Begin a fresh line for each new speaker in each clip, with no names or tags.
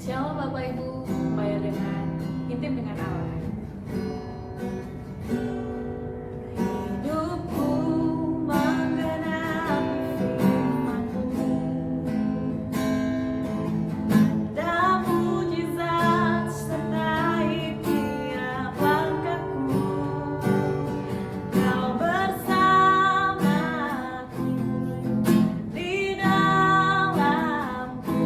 Shalom Bapak Ibu, upaya dengan intim dengan Allah. Hidupku menggenapi firman-Mu, ada mujizat sertai tiap langkahku. Kau bersamaku di dalamku,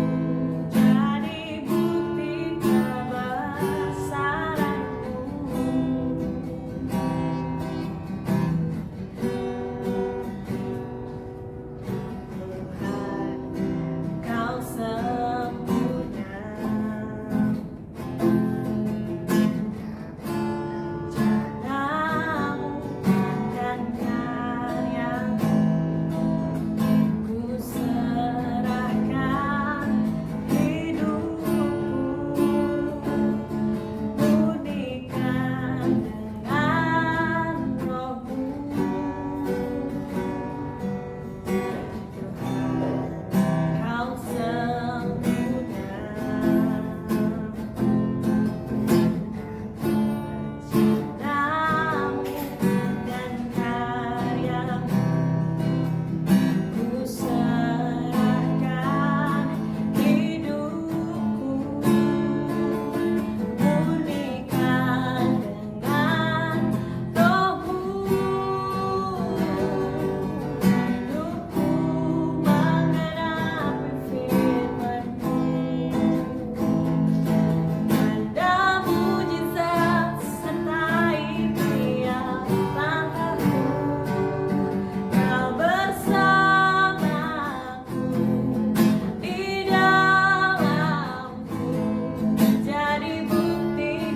jadi bukti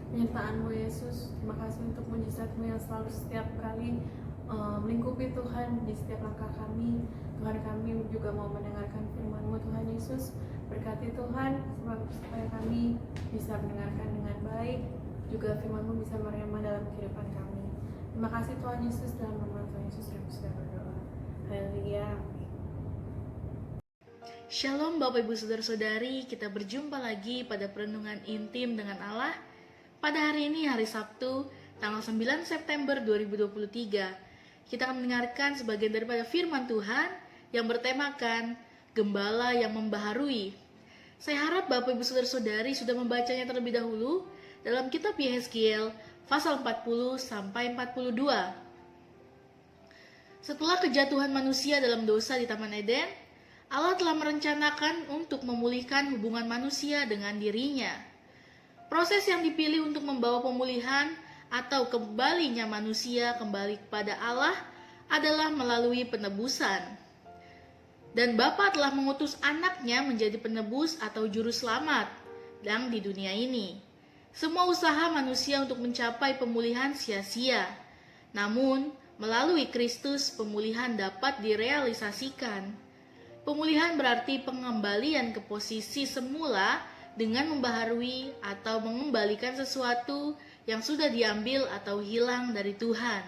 penyertaan-Mu Yesus. Terima kasih untuk mujizat-Mu yang selalu setiap kali melingkupi Tuhan di setiap langkah kami. Tuhan, kami juga mau mendengarkan firman-Mu Tuhan Yesus. Berkati Tuhan supaya kami bisa mendengarkan dengan baik, juga firman-Mu bisa merema dalam kehidupan kami. Terima kasih Tuhan Yesus, dalam nama Tuhan Yesus kami sudah berdoa. Haleluya.
Shalom Bapak Ibu Saudara-saudari, kita berjumpa lagi pada perenungan intim dengan Allah. Pada hari ini, hari Sabtu, tanggal 9 September 2023, kita akan mendengarkan sebagian daripada firman Tuhan yang bertemakan Gembala yang Membaharui. Saya harap Bapak Ibu Saudara-saudari sudah membacanya terlebih dahulu dalam kitab Yehezkiel pasal 40 sampai 42. Setelah kejatuhan manusia dalam dosa di Taman Eden, Allah telah merencanakan untuk memulihkan hubungan manusia dengan dirinya. Proses yang dipilih untuk membawa pemulihan atau kembalinya manusia kembali kepada Allah adalah melalui penebusan. Dan Bapa telah mengutus anaknya menjadi penebus atau juru selamat yang di dunia ini. Semua usaha manusia untuk mencapai pemulihan sia-sia. Namun, melalui Kristus pemulihan dapat direalisasikan. Pemulihan berarti pengembalian ke posisi semula dengan membaharui atau mengembalikan sesuatu yang sudah diambil atau hilang dari Tuhan.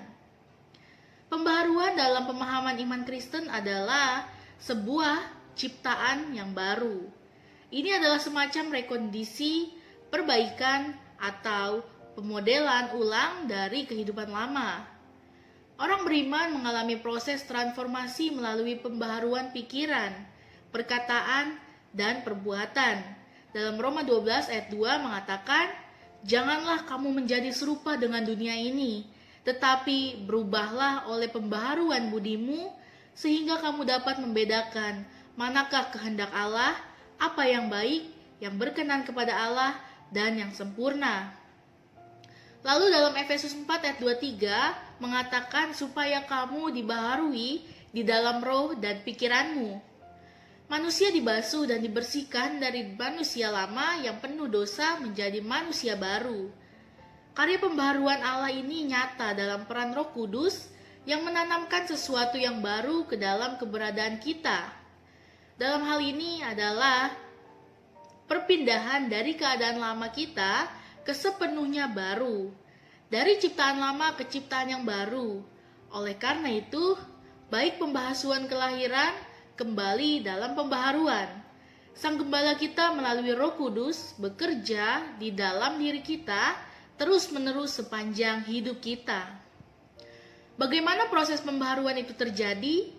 Pembaharuan dalam pemahaman iman Kristen adalah sebuah ciptaan yang baru. Ini adalah semacam rekondisi, perbaikan, atau pemodelan ulang dari kehidupan lama. Orang beriman mengalami proses transformasi melalui pembaharuan pikiran, perkataan, dan perbuatan. Dalam Roma 12 ayat 2 mengatakan, "Janganlah kamu menjadi serupa dengan dunia ini, tetapi berubahlah oleh pembaharuan budimu, sehingga kamu dapat membedakan manakah kehendak Allah, apa yang baik, yang berkenan kepada Allah, dan yang sempurna." Lalu dalam Efesus 4 ayat 23 mengatakan supaya kamu dibaharui di dalam roh dan pikiranmu. Manusia dibasuh dan dibersihkan dari manusia lama yang penuh dosa menjadi manusia baru. Karya pembaharuan Allah ini nyata dalam peran Roh Kudus yang menanamkan sesuatu yang baru ke dalam keberadaan kita. Dalam hal ini adalah perpindahan dari keadaan lama kita ke sepenuhnya baru, dari ciptaan lama ke ciptaan yang baru. Oleh karena itu, baik pembahasuan kelahiran kembali dalam pembaharuan. Sang Gembala kita melalui Roh Kudus bekerja di dalam diri kita terus-menerus sepanjang hidup kita. Bagaimana proses pembaharuan itu terjadi?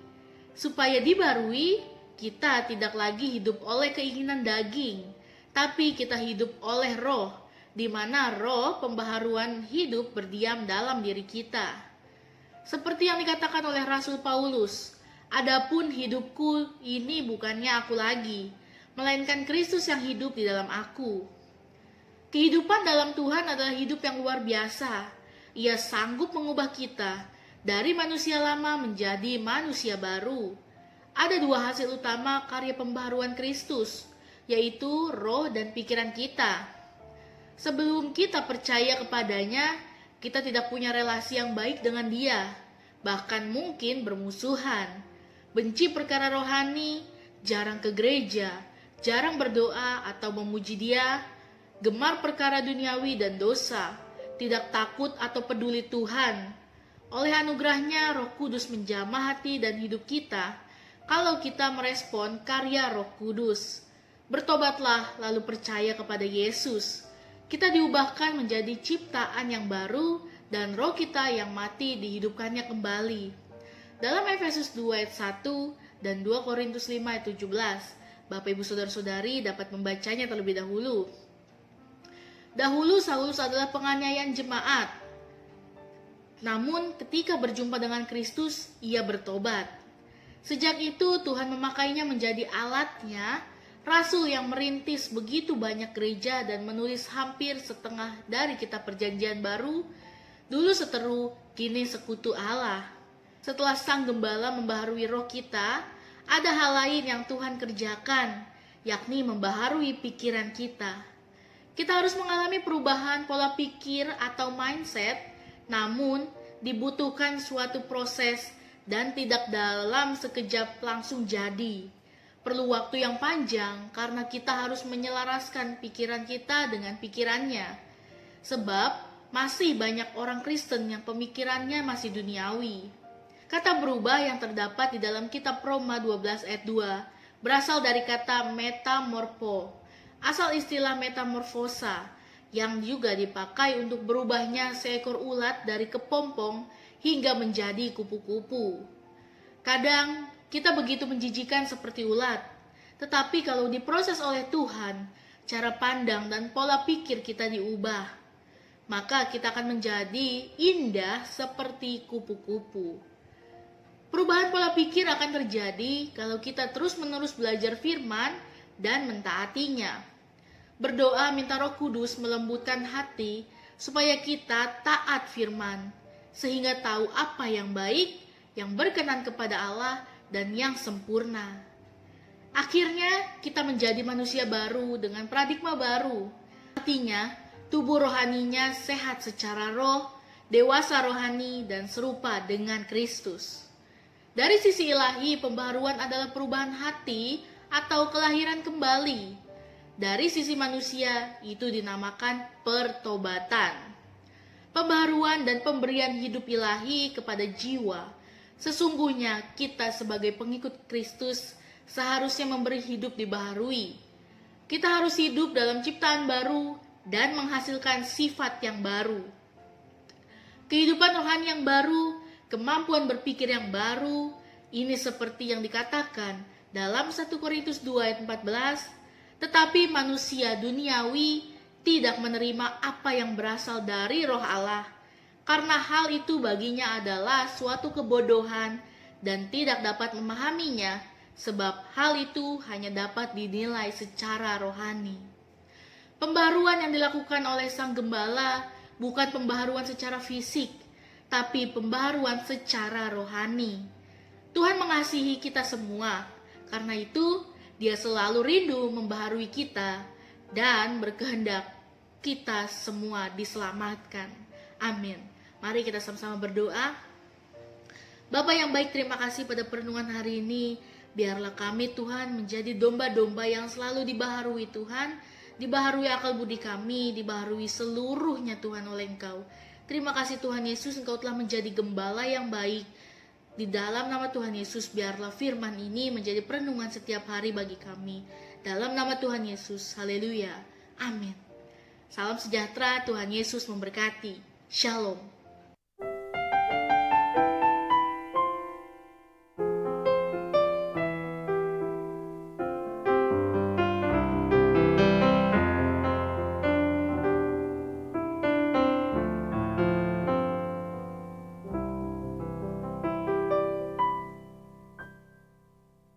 Supaya dibarui, kita tidak lagi hidup oleh keinginan daging, tapi kita hidup oleh roh, di mana roh pembaharuan hidup berdiam dalam diri kita. Seperti yang dikatakan oleh Rasul Paulus, adapun hidupku ini bukannya aku lagi, melainkan Kristus yang hidup di dalam aku. Kehidupan dalam Tuhan adalah hidup yang luar biasa. Ia sanggup mengubah kita dari manusia lama menjadi manusia baru. Ada dua hasil utama karya pembaharuan Kristus, yaitu roh dan pikiran kita. Sebelum kita percaya kepadanya, kita tidak punya relasi yang baik dengan Dia, bahkan mungkin bermusuhan, benci perkara rohani, jarang ke gereja, jarang berdoa atau memuji Dia, gemar perkara duniawi dan dosa, tidak takut atau peduli Tuhan. Oleh anugerahnya, Roh Kudus menjamah hati dan hidup kita kalau kita merespon karya Roh Kudus. Bertobatlah lalu percaya kepada Yesus. Kita diubahkan menjadi ciptaan yang baru dan roh kita yang mati dihidupkannya kembali. Dalam Efesus 2 ayat 1 dan 2 Korintus 5 ayat 17, Bapak Ibu Saudara-saudari dapat membacanya terlebih dahulu. Dahulu Saulus adalah penganiayaan jemaat. Namun ketika berjumpa dengan Kristus, ia bertobat. Sejak itu Tuhan memakainya menjadi alatnya, rasul yang merintis begitu banyak gereja dan menulis hampir setengah dari kitab Perjanjian Baru, dulu seteru, kini sekutu Allah. Setelah Sang Gembala membaharui roh kita, ada hal lain yang Tuhan kerjakan, yakni membaharui pikiran kita. Kita harus mengalami perubahan pola pikir atau mindset, namun dibutuhkan suatu proses dan tidak dalam sekejap langsung jadi. Perlu waktu yang panjang karena kita harus menyelaraskan pikiran kita dengan pikirannya. Sebab masih banyak orang Kristen yang pemikirannya masih duniawi. Kata berubah yang terdapat di dalam kitab Roma 12 ayat 2 berasal dari kata metamorpho, asal istilah metamorfosa, yang juga dipakai untuk berubahnya seekor ulat dari kepompong hingga menjadi kupu-kupu. Kadang kita begitu menjijikan seperti ulat, tetapi kalau diproses oleh Tuhan, cara pandang dan pola pikir kita diubah, maka kita akan menjadi indah seperti kupu-kupu. Perubahan pola pikir akan terjadi kalau kita terus-menerus belajar firman dan mentaatinya. Berdoa minta Roh Kudus melembutkan hati supaya kita taat firman, sehingga tahu apa yang baik, yang berkenan kepada Allah, dan yang sempurna. Akhirnya kita menjadi manusia baru dengan paradigma baru. Artinya, tubuh rohaninya sehat secara roh, dewasa rohani, dan serupa dengan Kristus. Dari sisi ilahi, pembaharuan adalah perubahan hati atau kelahiran kembali. Dari sisi manusia, itu dinamakan pertobatan. Pembaharuan dan pemberian hidup ilahi kepada jiwa. Sesungguhnya kita sebagai pengikut Kristus seharusnya memberi hidup dibaharui. Kita harus hidup dalam ciptaan baru dan menghasilkan sifat yang baru. Kehidupan rohani yang baru, kemampuan berpikir yang baru, ini seperti yang dikatakan dalam 1 Korintus 2 ayat 14, tetapi manusia duniawi tidak menerima apa yang berasal dari roh Allah, karena hal itu baginya adalah suatu kebodohan dan tidak dapat memahaminya, sebab hal itu hanya dapat dinilai secara rohani. Pembaruan yang dilakukan oleh Sang Gembala bukan pembaharuan secara fisik, tapi pembaharuan secara rohani. Tuhan mengasihi kita semua, karena itu Dia selalu rindu membaharui kita dan berkehendak kita semua diselamatkan. Amin. Mari kita sama-sama berdoa. Bapa yang baik, terima kasih pada perenungan hari ini. Biarlah kami Tuhan menjadi domba-domba yang selalu dibaharui Tuhan, dibaharui akal budi kami, dibaharui seluruhnya Tuhan oleh Engkau. Terima kasih Tuhan Yesus, Engkau telah menjadi gembala yang baik. Di dalam nama Tuhan Yesus, biarlah firman ini menjadi perenungan setiap hari bagi kami. Dalam nama Tuhan Yesus, haleluya, amin. Salam sejahtera, Tuhan Yesus memberkati. Shalom.